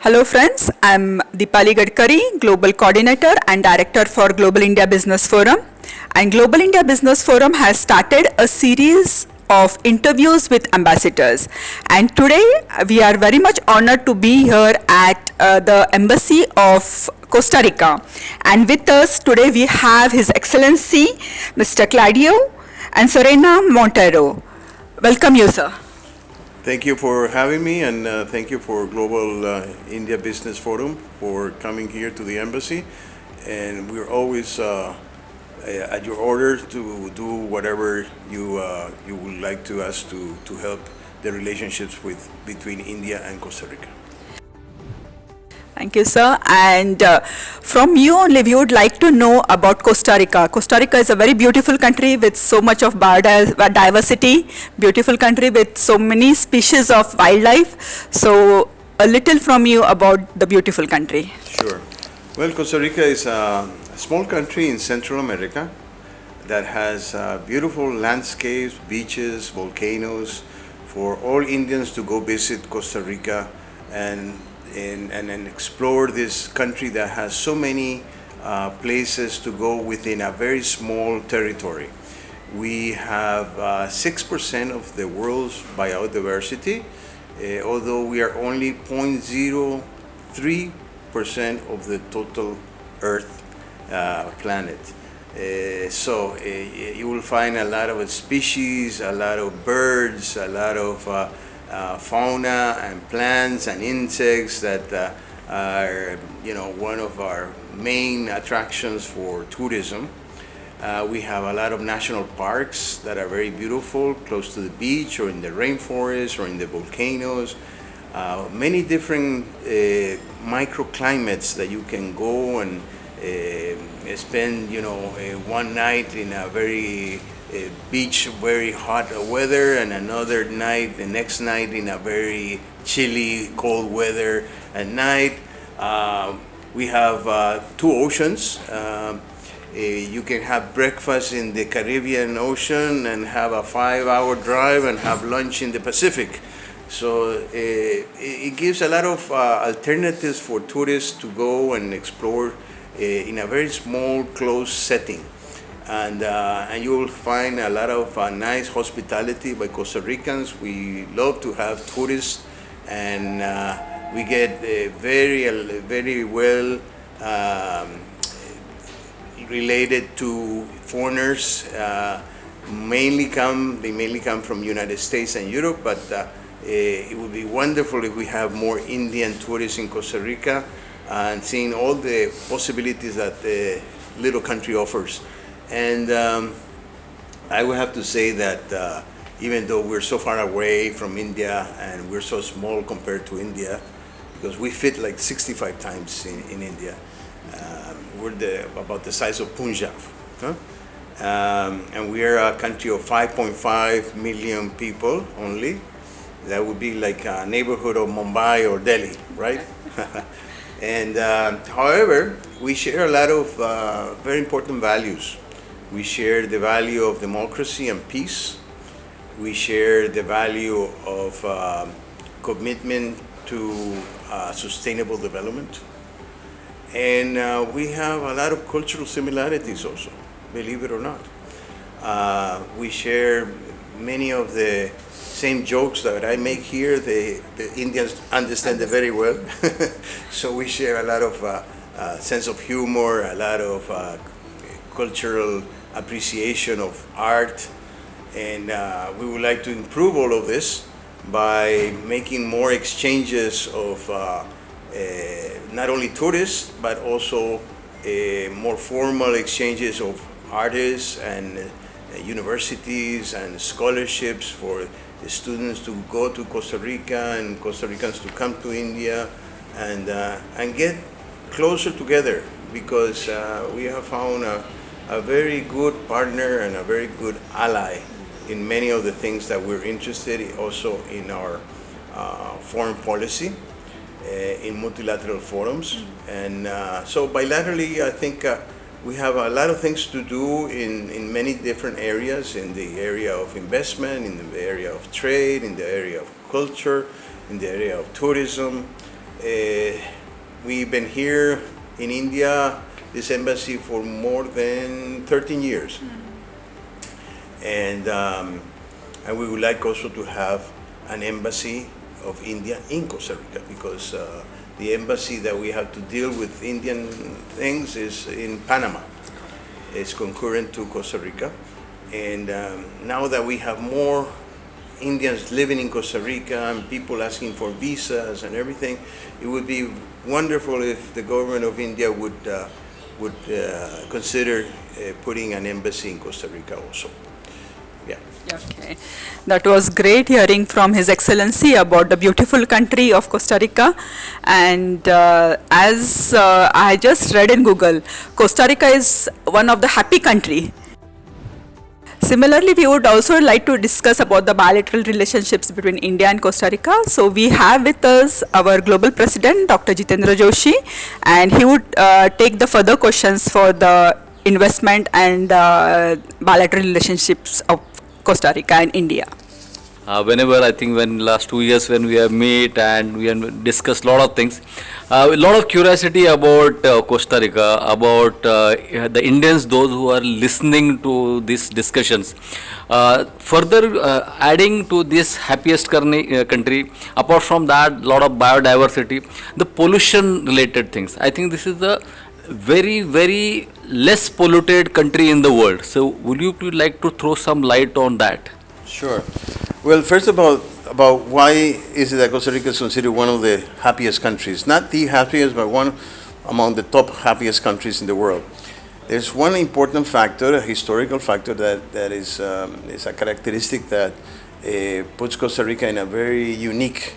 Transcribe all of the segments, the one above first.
Hello friends, I'm Deepali Gadkari, Global Coordinator and Director for Global India Business Forum. And Global India Business Forum has started a series of interviews with ambassadors. And today we are very much honored to be here at the Embassy of Costa Rica. And with us today we have His Excellency Mr.Claudio Ansorena Montero. Welcome you, sir. Thank you for having me, and thank you for Global India Business Forum for coming here to the embassy. And we're always at your order to do whatever you would like to us to help the relationships between India and Costa Rica. Thank you, sir. And from you only, we would like to know about Costa Rica. Costa Rica is a very beautiful country with so much of biodiversity, beautiful country with so many species of wildlife. So a little from you about the beautiful country. Sure. Well, Costa Rica is a small country in Central America that has beautiful landscapes, beaches, volcanoes, for all Indians to go visit Costa Rica and explore this country that has so many places to go within a very small territory. We have 6% of the world's biodiversity, although we are only 0.03% of the total Earth planet. So you will find a lot of species, a lot of birds, a lot of fauna and plants and insects that are, one of our main attractions for tourism. We have a lot of national parks that are very beautiful, close to the beach or in the rainforest or in the volcanoes. Many different microclimates that you can go and spend, one night in a very beach, very hot weather, and another night, the next night in a very chilly, cold weather at night. We have 2 oceans. You can have breakfast in the Caribbean Ocean and have a 5-hour drive and have lunch in the Pacific. So it gives a lot of alternatives for tourists to go and explore in a very small, closed setting. And you will find a lot of nice hospitality by Costa Ricans. We love to have tourists, and we get very well related to foreigners. They mainly come from United States and Europe, but it would be wonderful if we have more Indian tourists in Costa Rica and seeing all the possibilities that the little country offers. And I would have to say that even though we're so far away from India and we're so small compared to India, because we fit like 65 times in India, we're about the size of Punjab. Huh? And we're a country of 5.5 million people only. That would be like a neighborhood of Mumbai or Delhi, right? And however, we share a lot of very important values. We share the value of democracy and peace. We share the value of commitment to sustainable development. And we have a lot of cultural similarities also, believe it or not. We share many of the same jokes that I make here. The Indians understand it very well. So we share a lot of sense of humor, a lot of cultural appreciation of art, and we would like to improve all of this by making more exchanges of not only tourists but also more formal exchanges of artists and universities and scholarships for the students to go to Costa Rica and Costa Ricans to come to India and get closer together, because we have found a very good partner and a very good ally in many of the things that we're interested in, also in our foreign policy, in multilateral forums. And so bilaterally, I think we have a lot of things to do in many different areas, in the area of investment, in the area of trade, in the area of culture, in the area of tourism. We've been here in India, this embassy, for more than 13 years. And we would like also to have an embassy of India in Costa Rica, because the embassy that we have to deal with Indian things is in Panama. It's concurrent to Costa Rica. And now that we have more Indians living in Costa Rica and people asking for visas and everything, it would be wonderful if the government of India would consider putting an embassy in Costa Rica also. Yeah. Okay, that was great hearing from His Excellency about the beautiful country of Costa Rica. And as I just read in Google, Costa Rica is one of the happy country. Similarly, we would also like to discuss about the bilateral relationships between India and Costa Rica. So we have with us our Global President, Dr. Jitendra Joshi, and he would take the further questions for the investment and bilateral relationships of Costa Rica and India. Whenever I think when last 2 years when we have met and we have discussed a lot of things, a lot of curiosity about Costa Rica, about the Indians, those who are listening to these discussions. Further adding to this happiest country, apart from that, lot of biodiversity, the pollution related things. I think this is the very, very less polluted country in the world. So would you please like to throw some light on that? Sure. Well, first about why is it that Costa Rica is considered one of the happiest countries? Not the happiest, but one among the top happiest countries in the world. There's one important factor, a historical factor that is a characteristic that puts Costa Rica in a very unique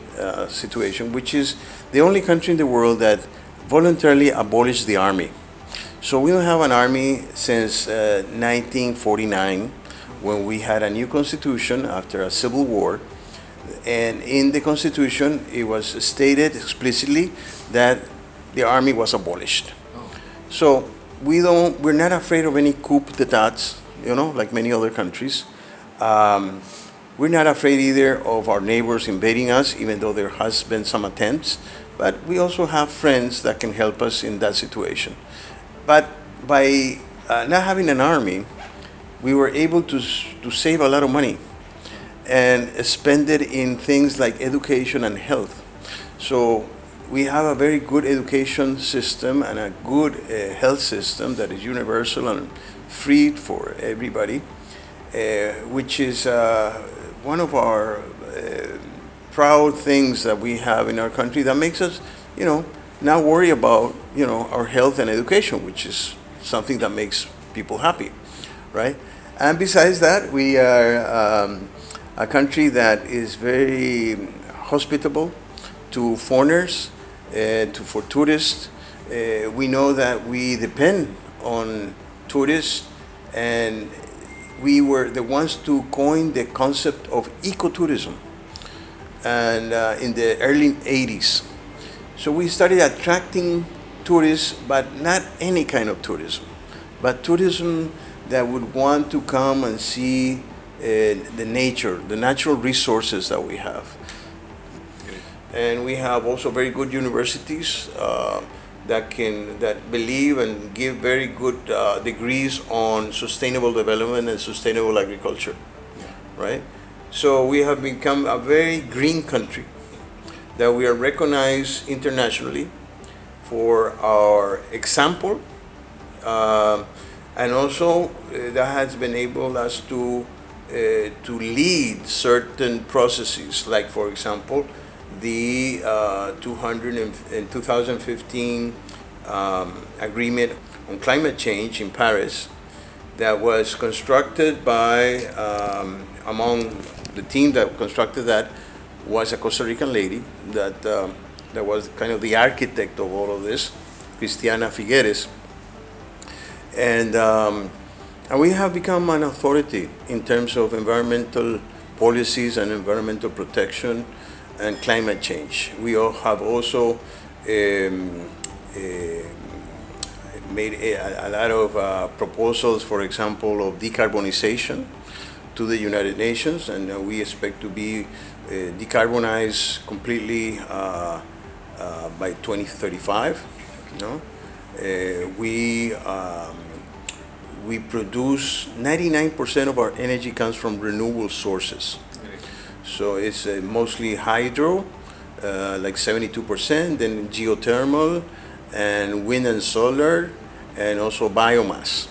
situation, which is the only country in the world that voluntarily abolished the army. So we don't have an army since 1949, when we had a new constitution after a civil war. And in the constitution, it was stated explicitly that the army was abolished. So we're not afraid of any coup d'etats, like many other countries. We're not afraid either of our neighbors invading us, even though there has been some attempts. But we also have friends that can help us in that situation. But by not having an army, we were able to save a lot of money and spend it in things like education and health. So we have a very good education system and a good health system that is universal and free for everybody, which is one of our proud things that we have in our country that makes us, not worry about, our health and education, which is something that makes people happy, right? And besides that, we are a country that is very hospitable to foreigners, for tourists. We know that we depend on tourists, and we were the ones to coin the concept of ecotourism, and in the early 80s. So we started attracting tourists, but not any kind of tourism, but tourism that would want to come and see the nature, the natural resources that we have. And we have also very good universities that believe and give very good degrees on sustainable development and sustainable agriculture, right? So we have become a very green country that we are recognized internationally for our example, and also that has been able us to lead certain processes, like for example the 2015 agreement on climate change in Paris, that was constructed by among the team that constructed that was a Costa Rican lady that was kind of the architect of all of this, Cristiana Figueres. And we have become an authority in terms of environmental policies and environmental protection and climate change. We all have also made a lot of proposals, for example, of decarbonization to the United Nations, and we expect to be decarbonized completely by 2035. You know? We produce 99% of our energy comes from renewable sources. So it's mostly hydro, like 72%, then geothermal, and wind and solar, and also biomass.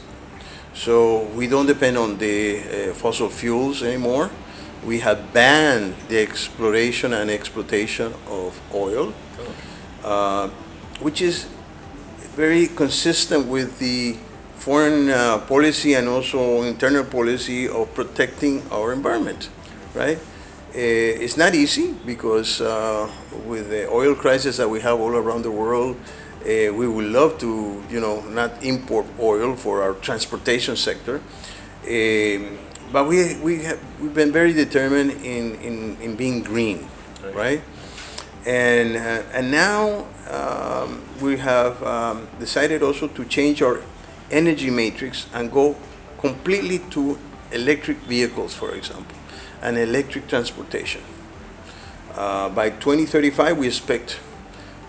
So we don't depend on the fossil fuels anymore. We have banned the exploration and exploitation of oil, which is very consistent with the foreign policy and also internal policy of protecting our environment, right? It's not easy because with the oil crisis that we have all around the world, we would love to, not import oil for our transportation sector. But we've been very determined in being green, right? And now we have decided also to change our energy matrix and go completely to electric vehicles, for example, and electric transportation. By 2035, we expect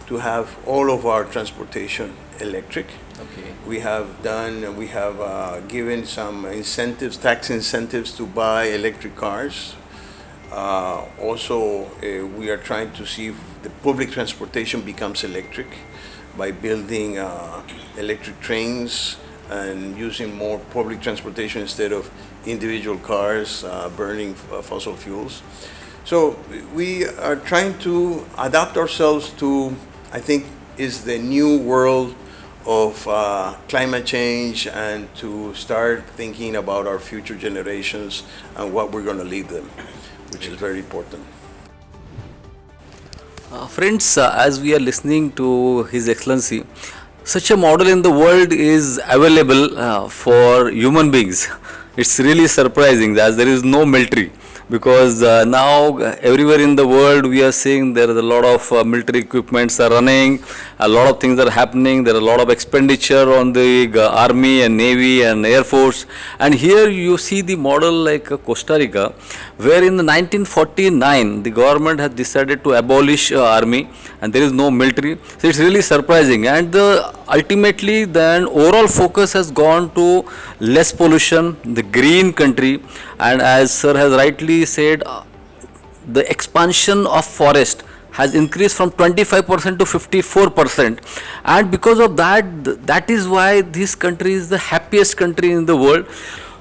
to have all of our transportation electric. Okay. We have given some incentives, tax incentives to buy electric cars. Also, we are trying to see if the public transportation becomes electric by building electric trains and using more public transportation instead of individual cars burning fossil fuels. So we are trying to adapt ourselves to, I think, is the new world of climate change, and to start thinking about our future generations and what we're going to leave them, which is very important. Friends, as we are listening to His Excellency, such a model in the world is available for human beings. It's really surprising that there is no military, because now everywhere in the world we are seeing there is a lot of military equipments are running, a lot of things are happening, there are a lot of expenditure on the army and navy and air force. And here you see the model like Costa Rica, where in the 1949 the government has decided to abolish army and there is no military. So it's really surprising, and ultimately then overall focus has gone to less pollution, the green country, and as sir has rightly said, the expansion of forest has increased from 25% to 54%, and because of that, that is why this country is the happiest country in the world.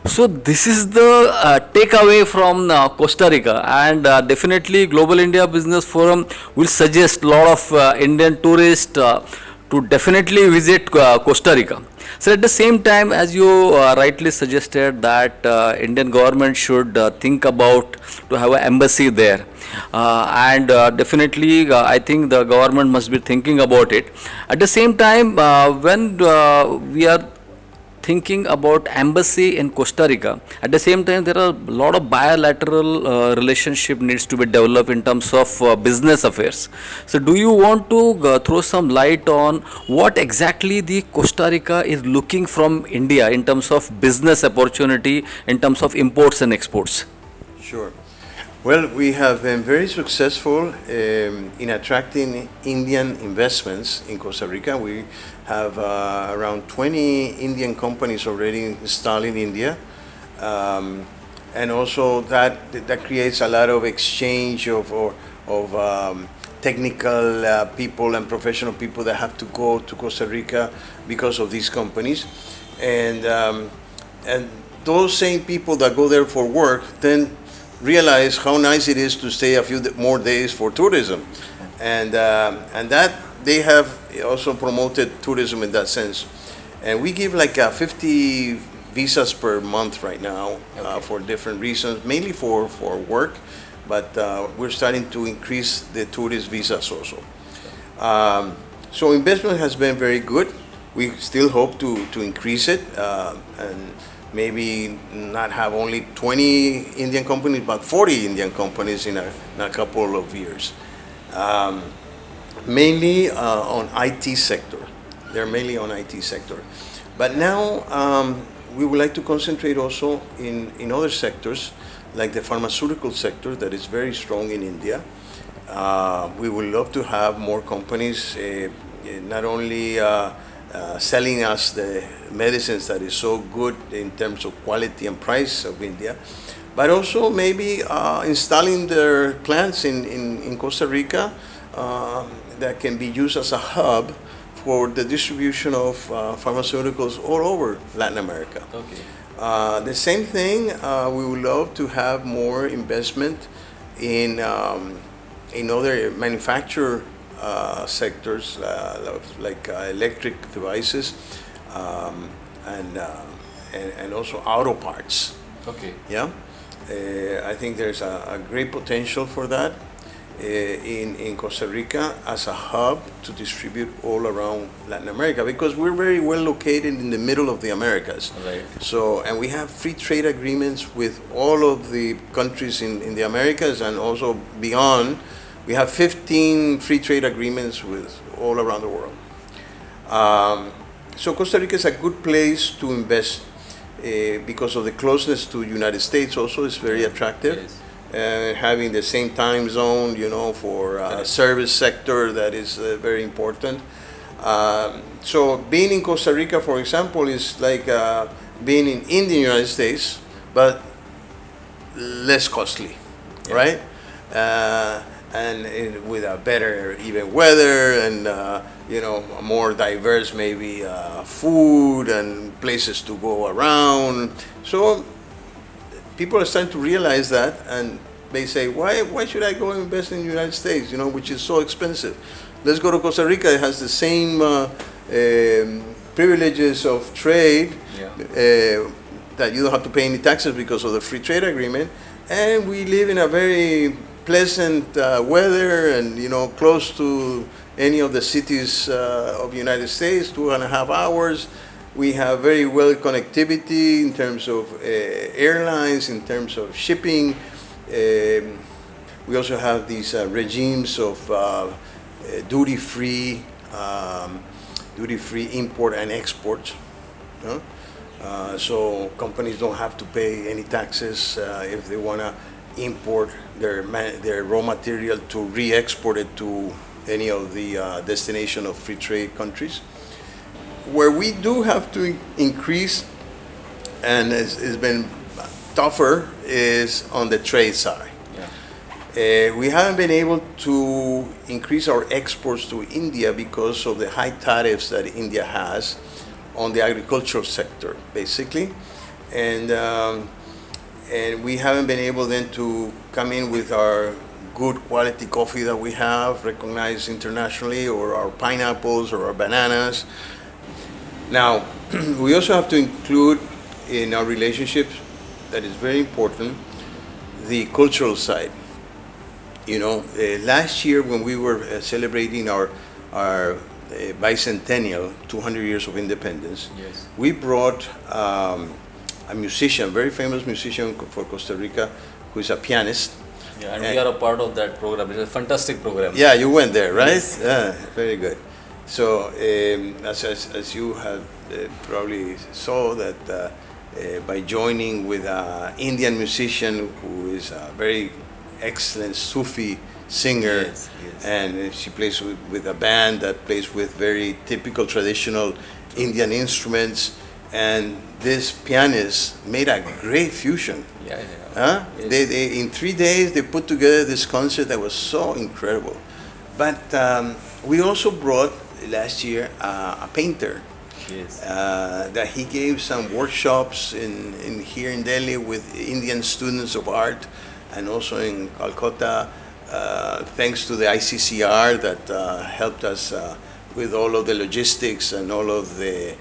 So this is the takeaway from Costa Rica, and definitely Global India Business Forum will suggest a lot of Indian tourists to definitely visit Costa Rica. So at the same time, as you rightly suggested, that Indian government should think about to have an embassy there, and definitely I think the government must be thinking about it. At the same time, when we are thinking about embassy in Costa Rica, at the same time there are a lot of bilateral relationship needs to be developed in terms of business affairs. So do you want to throw some light on what exactly the Costa Rica is looking from India in terms of business opportunity, in terms of imports and exports? Sure. Well, we have been very successful in attracting Indian investments in Costa Rica. We have around 20 Indian companies already installed in India. And also that creates a lot of exchange of technical people and professional people that have to go to Costa Rica because of these companies. And those same people that go there for work then realize how nice it is to stay a few more days for tourism, and that they have also promoted tourism in that sense. And we give like 50 visas per month right now for different reasons, mainly for work, but we're starting to increase the tourist visas also. So investment has been very good. We still hope to increase it, and maybe not have only 20 Indian companies, but 40 Indian companies in a couple of years. Mainly on IT sector. They're mainly on IT sector. But now we would like to concentrate also in other sectors, like the pharmaceutical sector that is very strong in India. We would love to have more companies not only selling us the medicines that is so good in terms of quality and price of India, but also maybe installing their plants in Costa Rica that can be used as a hub for the distribution of pharmaceuticals all over Latin America. Okay. The same thing, we would love to have more investment in other manufacturer sectors like electric devices and also auto parts. Okay. Yeah, I think there's a great potential for that in Costa Rica as a hub to distribute all around Latin America, because we're very well located in the middle of the Americas. Right. So, and we have free trade agreements with all of the countries in the Americas and also beyond. We have 15 free trade agreements with all around the world. So Costa Rica is a good place to invest because of the closeness to United States. Also, is very attractive. Yes. Having the same time zone, for service sector, that is very important. So being in Costa Rica, for example, is like being in the United States, but less costly, right? And with a better even weather and more diverse maybe food and places to go around. So people are starting to realize that, and they say, why should I go invest in the United States, which is so expensive? Let's go to Costa Rica. It has the same privileges of trade, that you don't have to pay any taxes because of the free trade agreement, and we live in a very pleasant weather and close to any of the cities of the United States, 2.5 hours. We have very well connectivity in terms of airlines, in terms of shipping. We also have these regimes of duty-free import and export. So companies don't have to pay any taxes if they want to import their raw material to re-export it to any of the destination of free trade countries. Where we do have to increase, and it's been tougher, is on the trade side. We haven't been able to increase our exports to India because of the high tariffs that India has on the agricultural sector, basically. And we haven't been able then to come in with our good quality coffee that we have recognized internationally, or our pineapples or our bananas. Now, we also have to include in our relationships, that is very important, the cultural side. Last year when we were celebrating our bicentennial, 200 years of independence, we brought a musician, very famous musician for Costa Rica, who is a pianist. Yeah, and we are a part of that program. It's a fantastic program. Yeah, you went there, right? Yes. Yeah, very good. So, as you have probably saw that by joining with an Indian musician who is a very excellent Sufi singer, and she plays with a band that plays with very typical traditional Indian instruments, and this pianist made a great fusion. They in 3 days they put together this concert that was so incredible. But we also brought last year a painter. That he gave some workshops here in Delhi with Indian students of art, and also in Calcutta, thanks to the ICCR that helped us with all of the logistics and all of the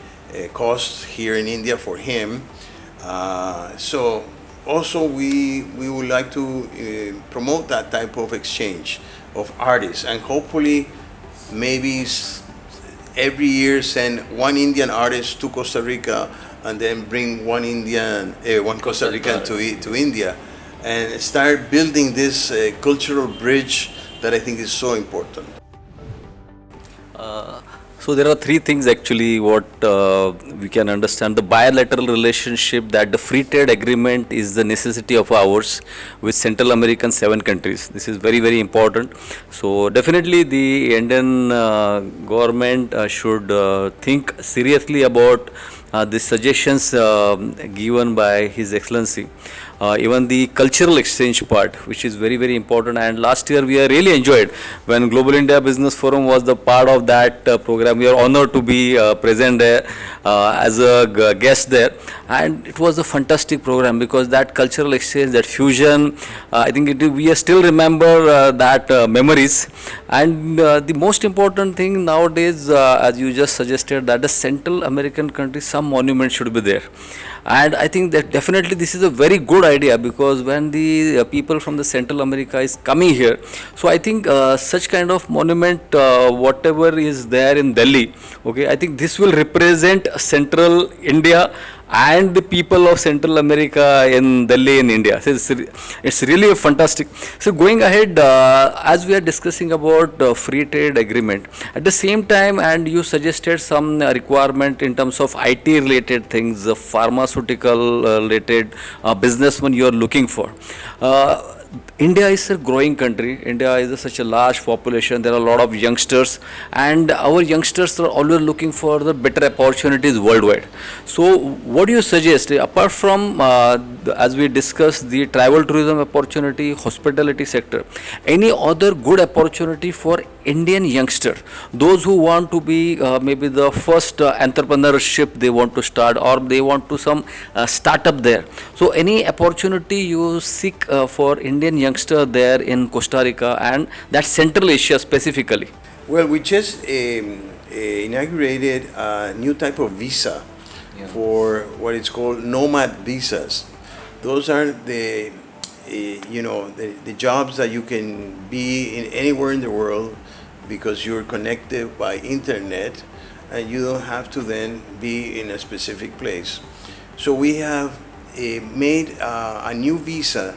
costs here in India for him. So also we would like to promote that type of exchange of artists, and hopefully maybe every year send one Indian artist to Costa Rica, and then bring one Costa Rican to India, and start building this cultural bridge that I think is so important. So there are three things actually what we can understand. The bilateral relationship, that the free trade agreement is the necessity of ours with Central American 7 countries. This is very, very important. So definitely the Indian government should think seriously about the suggestions given by His Excellency. Even the cultural exchange part, which is very, very important. And last year we are really enjoyed when Global India Business Forum was the part of that program. We are honored to be present there as a guest there. And it was a fantastic program because that cultural exchange, that fusion, I think we still remember that memories. And the most important thing nowadays, as you just suggested, that the Central American countries, some monument should be there. And I think that definitely this is a very good idea, because when the people from the Central America is coming here, so I think such kind of monument, whatever is there in Delhi, okay, I think this will represent Central India and the people of Central America in Delhi in India. So it's really a fantastic. So going ahead, as we are discussing about free trade agreement, at the same time, and you suggested some requirement in terms of IT related things, pharmaceutical related business when you are looking for. India is a growing country. India is such a large population. There are a lot of youngsters, and our youngsters are always looking for the better opportunities worldwide. So, what do you suggest, apart from as we discussed the travel tourism opportunity, hospitality sector, any other good opportunity for Indian youngster, those who want to be maybe the first entrepreneurship they want to start, or they want to some startup there. So any opportunity you seek for Indian youngster there in Costa Rica and that Central Asia specifically? Well, we just inaugurated a new type of visa for what is called nomad visas. Those are the the jobs that you can be in anywhere in the world because you're connected by internet and you don't have to then be in a specific place. So we have made a new visa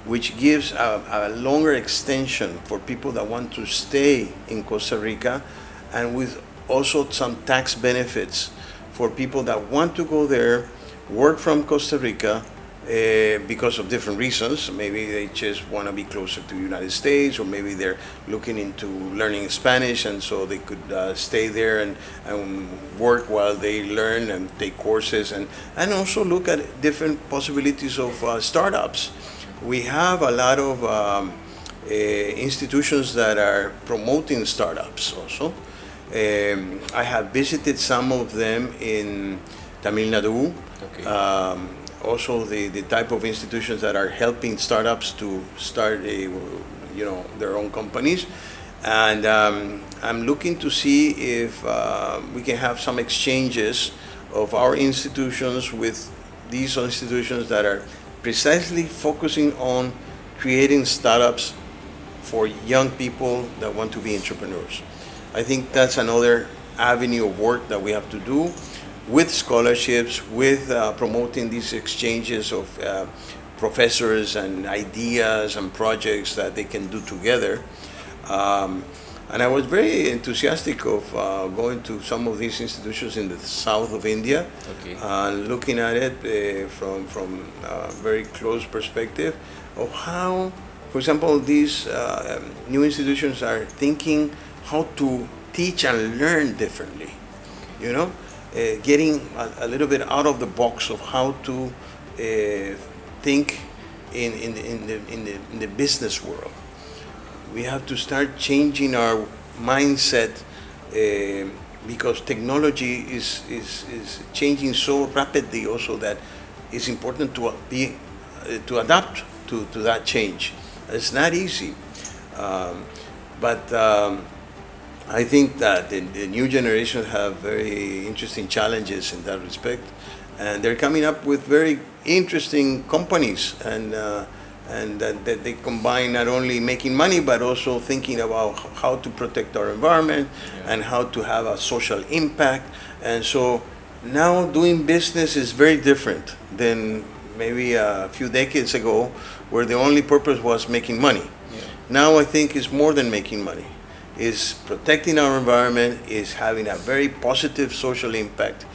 which gives a longer extension for people that want to stay in Costa Rica, and with also some tax benefits for people that want to go there, work from Costa Rica, because of different reasons. Maybe they just want to be closer to the United States, or maybe they're looking into learning Spanish, and so they could stay there and work while they learn and take courses, and also look at different possibilities of startups. We have a lot of institutions that are promoting startups also. I have visited some of them in Tamil Nadu. Okay. Also the type of institutions that are helping startups to start their own companies, and I'm looking to see if we can have some exchanges of our institutions with these institutions that are precisely focusing on creating startups for young people that want to be entrepreneurs. I think that's another avenue of work that we have to do, with scholarships, with promoting these exchanges of professors and ideas and projects that they can do together. And I was very enthusiastic of going to some of these institutions in the south of India, okay, looking at it from a very close perspective of how, for example, these new institutions are thinking how to teach and learn differently, getting a little bit out of the box of how to think in the business world. We have to start changing our mindset because technology is changing so rapidly also that it's important to adapt to that change. It's not easy, but I think that the new generation have very interesting challenges in that respect, and they're coming up with very interesting companies, and that they combine not only making money but also thinking about how to protect our environment, and how to have a social impact. And so now doing business is very different than maybe a few decades ago, where the only purpose was making money. Now I think it's more than making money. is protecting our environment, is having a very positive social impact.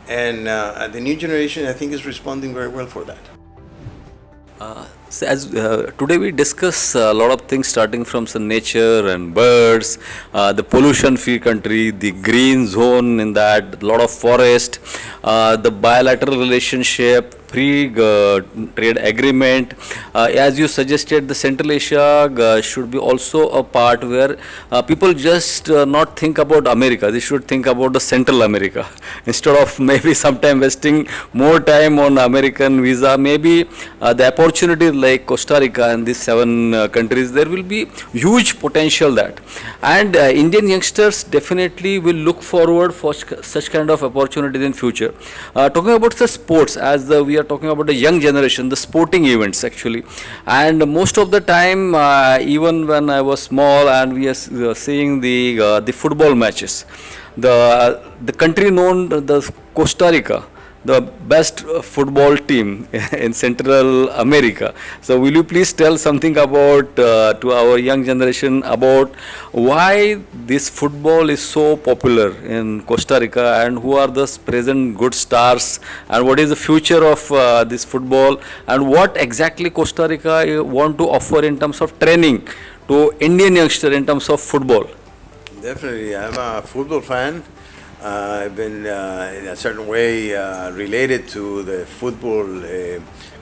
And the new generation, I think, is responding very well for that. So as today we discuss a lot of things starting from some nature and birds, the pollution-free country, the green zone in that, a lot of forest, the bilateral relationship, free trade agreement. As you suggested, the Central Asia should be also a part where people just not think about America. They should think about the Central America instead of maybe sometime wasting more time on American visa. Maybe the opportunity like Costa Rica and these 7 countries, there will be huge potential that, and Indian youngsters definitely will look forward for such kind of opportunities in future. Talking about the sports, as we are talking about the young generation, the sporting events actually, and most of the time, even when I was small and we are seeing the football matches, the country known the Costa Rica, the best football team in Central America. So will you please tell something about to our young generation about why this football is so popular in Costa Rica, and who are the present good stars, and what is the future of this football, and what exactly Costa Rica want to offer in terms of training to Indian youngster in terms of football? Definitely, I'm a football fan. I've been in a certain way related to the football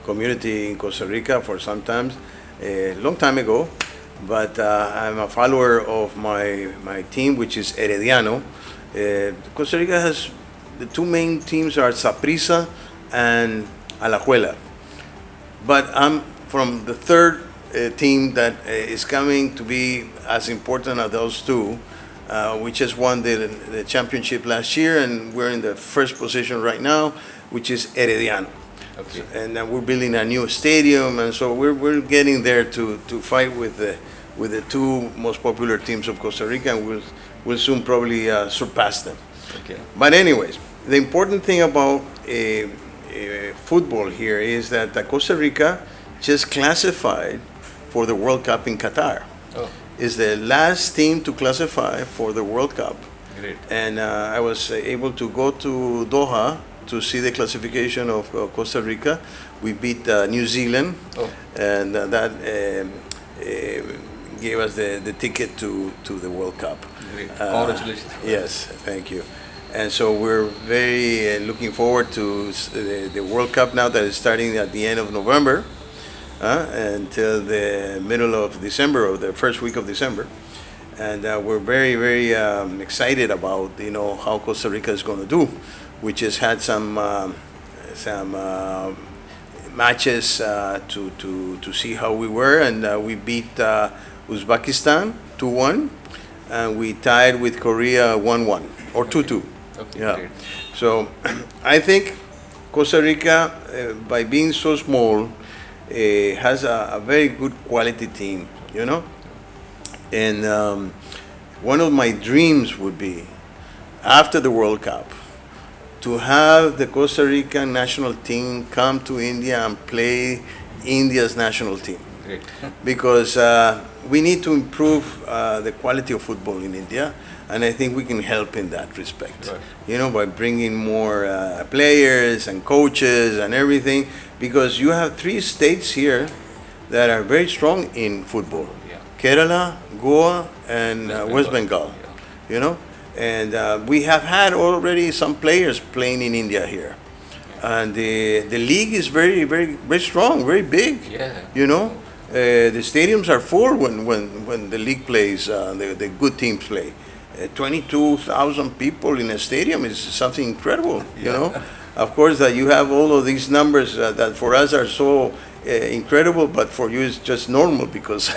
community in Costa Rica for some time, a long time ago. But I'm a follower of my team, which is Herediano. Costa Rica has the 2 main teams are Saprissa and Alajuela. But I'm from the third team that is coming to be as important as those 2. We just won the championship last year, and we're in the first position right now, which is Herediano. Okay. And we're building a new stadium, and so we're getting there to fight with the 2 most popular teams of Costa Rica, and we'll soon probably surpass them. Okay. But anyways, the important thing about football here is that Costa Rica just classified for the World Cup in Qatar. Oh. Is the last team to classify for the World Cup. Great. And I was able to go to Doha to see the classification of Costa Rica. We beat New Zealand, and that gave us the ticket to the World Cup. Great. Congratulations. Yes, thank you. And so we're very looking forward to the World Cup now that is starting at the end of November. Until the middle of December, or the first week of December, and we're very, very excited about how Costa Rica is going to do. We just had some matches to see how we were, and we beat Uzbekistan 2-1, and we tied with Korea 1-1 or 2-2. Okay, yeah. Great. So I think Costa Rica, by being so small, has a very good quality team, and one of my dreams would be, after the World Cup, to have the Costa Rican national team come to India and play India's national team. Great. Because we need to improve the quality of football in India, and I think we can help in that respect. Right. By bringing more players and coaches and everything, because you have 3 states here that are very strong in football. Yeah. Kerala, Goa, and West Bengal. Yeah. And we have had already some players playing in India here. And the league is very, very, very strong, very big. Yeah. The stadiums are full when the league plays, the good teams play. 22,000 people in a stadium is something incredible, Of course, that you have all of these numbers that for us are so incredible, but for you it's just normal, because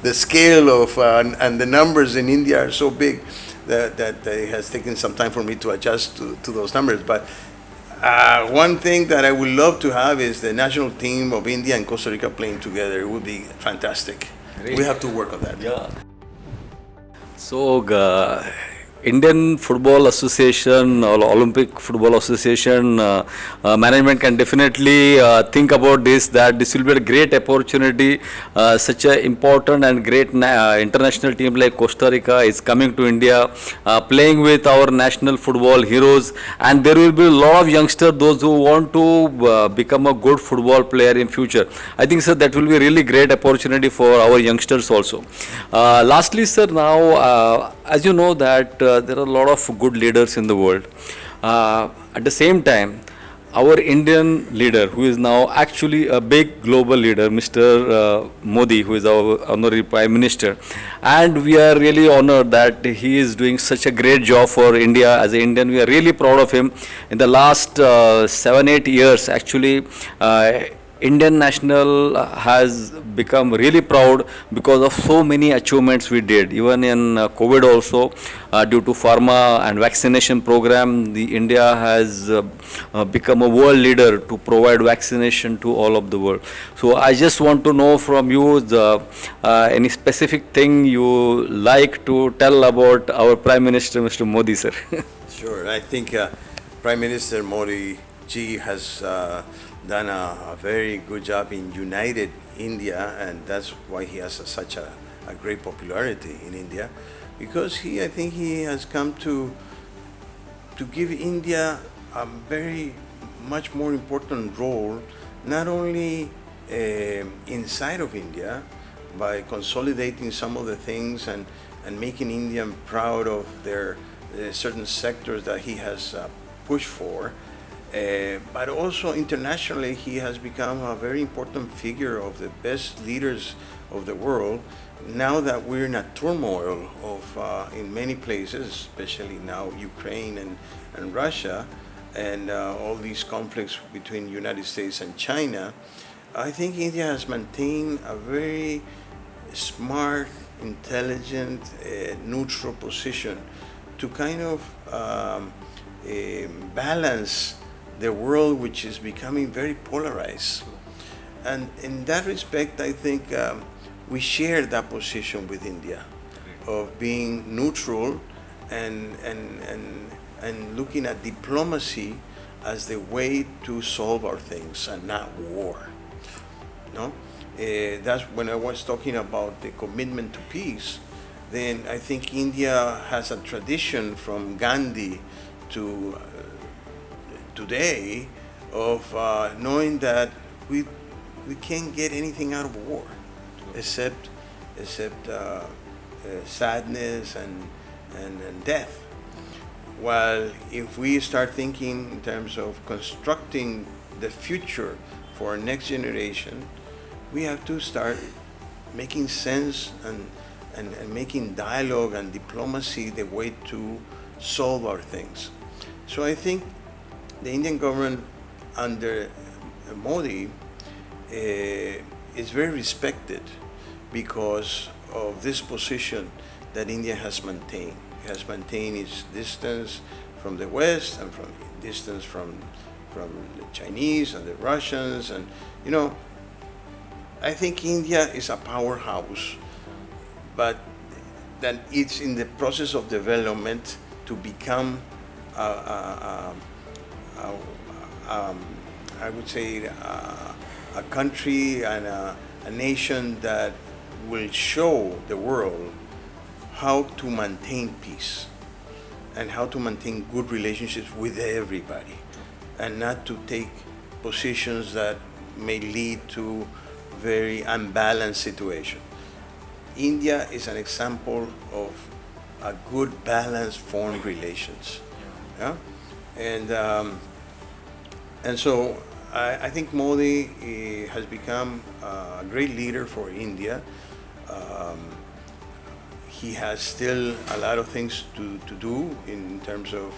the scale of and the numbers in India are so big that it has taken some time for me to adjust to those numbers. But one thing that I would love to have is the national team of India and Costa Rica playing together. It would be fantastic. Great. We have to work on that. Yeah. So Indian Football Association or Olympic Football Association management can definitely think about this, that this will be a great opportunity. Such an important and great international team like Costa Rica is coming to India, playing with our national football heroes, and there will be a lot of youngsters, those who want to become a good football player in future. I think, sir, that will be a really great opportunity for our youngsters also. Lastly, sir, now as you know that there are a lot of good leaders in the world. At the same time, our Indian leader, who is now actually a big global leader, Mr. Modi, who is our honorary Prime Minister, and we are really honored that he is doing such a great job for India. As an Indian, we are really proud of him. In the last 7-8 years, actually, Indian national has become really proud because of so many achievements we did. Even in COVID also, due to pharma and vaccination program, the India has become a world leader to provide vaccination to all of the world. So I just want to know from you any specific thing you like to tell about our Prime Minister, Mr. Modi, sir. Sure. I think Prime Minister Modi ji has done a very good job in united India, and that's why he has such a great popularity in India, because I think he has come to give India a very much more important role, not only inside of India, by consolidating some of the things and making India proud of their certain sectors that he has pushed for, but also internationally, he has become a very important figure of the best leaders of the world. Now that we're in a turmoil of in many places, especially now Ukraine and Russia, and all these conflicts between United States and China, I think India has maintained a very smart, intelligent, neutral position to kind of balance the world, which is becoming very polarized. And in that respect, I think we share that position with India of being neutral and looking at diplomacy as the way to solve our things and not war. No, that's when I was talking about the commitment to peace. Then I think India has a tradition from Gandhi to today of knowing that we can't get anything out of war except sadness and death. While if we start thinking in terms of constructing the future for our next generation, we have to start making sense and making dialogue and diplomacy the way to solve our things. So I think the Indian government under Modi is very respected because of this position that India has maintained. It has maintained its distance from the West and from distance from the Chinese and the Russians, and I think India is a powerhouse, but that it's in the process of development to become I would say a country and a nation that will show the world how to maintain peace and how to maintain good relationships with everybody, and not to take positions that may lead to very unbalanced situation. India is an example of a good balanced foreign relations. Yeah? And so I think Modi has become a great leader for India. He has still a lot of things to do in terms of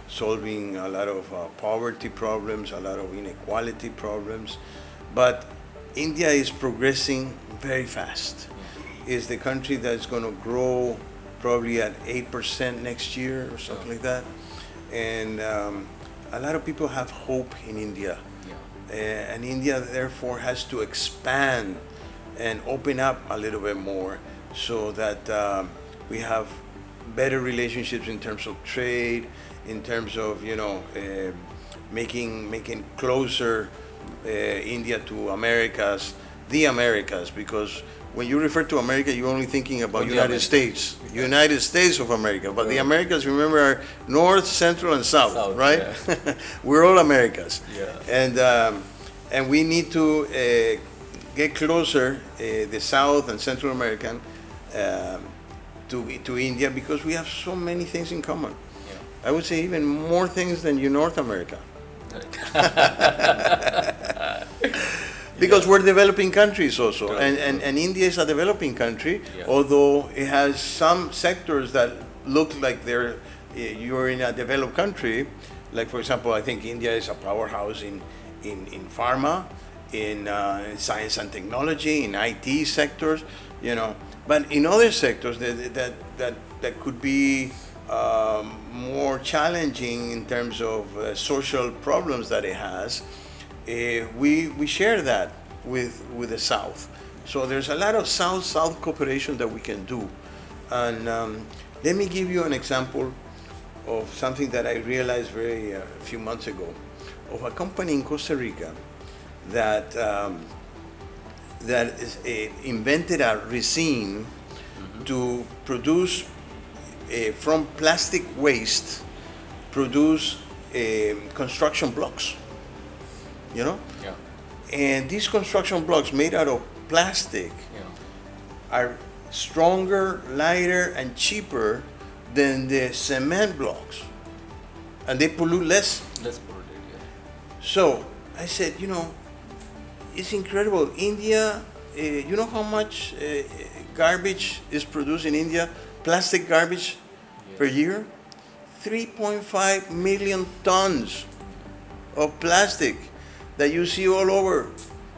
solving a lot of poverty problems, a lot of inequality problems. But India is progressing very fast. It's the country that's going to grow probably at 8% next year or something like that. And a lot of people have hope in India. And India, therefore, has to expand and open up a little bit more so that we have better relationships in terms of trade, in terms of, making closer India to the Americas, because when you refer to America, you're only thinking about United States, United States of America. But the Americas, remember, are North, Central, and South, right? Yeah. We're all Americas. Yeah. And we need to get closer, the South and Central American, to India, because we have so many things in common. Yeah. I would say even more things than North America. Because we're developing countries also, and India is a developing country, although it has some sectors that look like you're in a developed country. Like, for example, I think India is a powerhouse in pharma, in science and technology, in IT sectors, But in other sectors that could be more challenging in terms of social problems that it has, we share that with the South. So there's a lot of South-South cooperation that we can do. And let me give you an example of something that I realized a few months ago, of a company in Costa Rica that invented a resin to produce from plastic waste, produce construction blocks. Yeah. And these construction blocks made out of plastic are stronger, lighter, and cheaper than the cement blocks, and they pollute less. Less polluted, So I said, it's incredible. India, you know how much garbage is produced in India, plastic garbage, per year? 3.5 million tons of plastic that you see all over,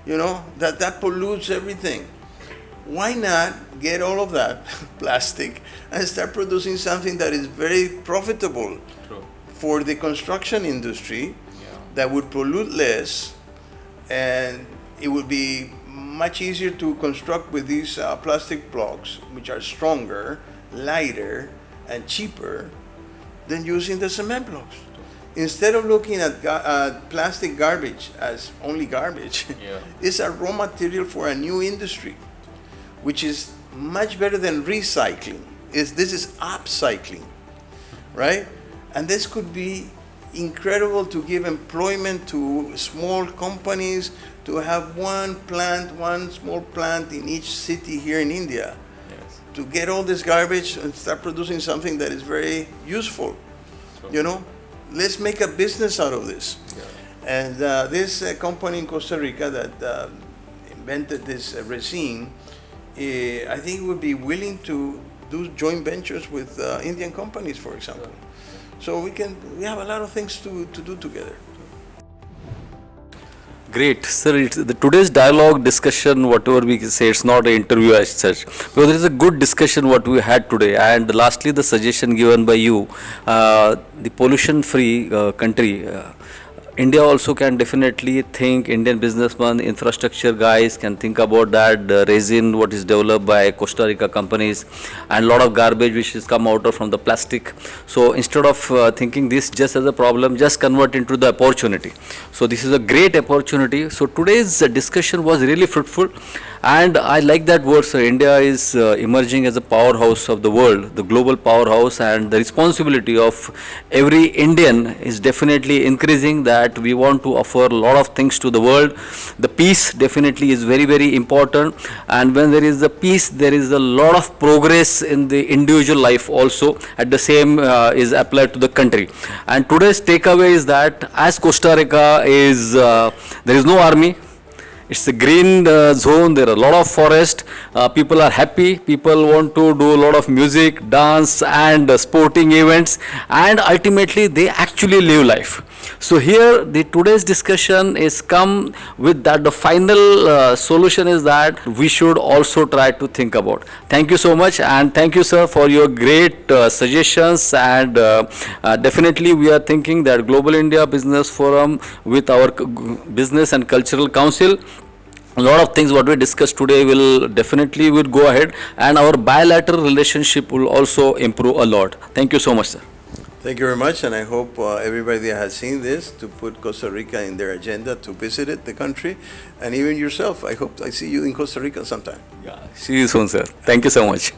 that pollutes everything. Why not get all of that plastic and start producing something that is very profitable for the construction industry, that would pollute less, and it would be much easier to construct with these plastic blocks, which are stronger, lighter, and cheaper than using the cement blocks. Instead of looking at plastic garbage as only garbage, it's a raw material for a new industry, which is much better than recycling. This is upcycling, right? And this could be incredible to give employment to small companies, to have one small plant in each city here in India, to get all this garbage and start producing something that is very useful. Let's make a business out of this. And this company in Costa Rica that invented this resin, I think would be willing to do joint ventures with Indian companies, for example. So we have a lot of things to do together. Great, sir. Today's dialogue discussion, whatever we say, it's not an interview as such, because there is a good discussion what we had today. And lastly, the suggestion given by you, the pollution-free country. India also can definitely think, Indian businessmen, infrastructure guys can think about that, the resin what is developed by Costa Rica companies, and a lot of garbage which is come out of from the plastic. So instead of thinking this just as a problem, just convert into the opportunity. So this is a great opportunity. So today's discussion was really fruitful, and I like that word, sir. India is emerging as a powerhouse of the world, the global powerhouse, and the responsibility of every Indian is definitely increasing, that we want to offer a lot of things to the world. The peace definitely is very, very important, and when there is the peace, there is a lot of progress in the individual life also. At the same is applied to the country. And today's takeaway is that as Costa Rica is, there is no army. It's a green zone, there are a lot of forest, people are happy, people want to do a lot of music, dance and sporting events, and ultimately they actually live life. So here today's discussion is come with that the final solution is that we should also try to think about. Thank you so much, and thank you, sir, for your great suggestions, and definitely we are thinking that Global India Business Forum with our Business and Cultural Council a lot of things what we discussed today will definitely will go ahead, and our bilateral relationship will also improve a lot. Thank you so much, sir. Thank you very much, and I hope everybody that has seen this to put Costa Rica in their agenda to visit it, the country, and even yourself. I hope I see you in Costa Rica sometime. See you soon, sir. Thank you so much.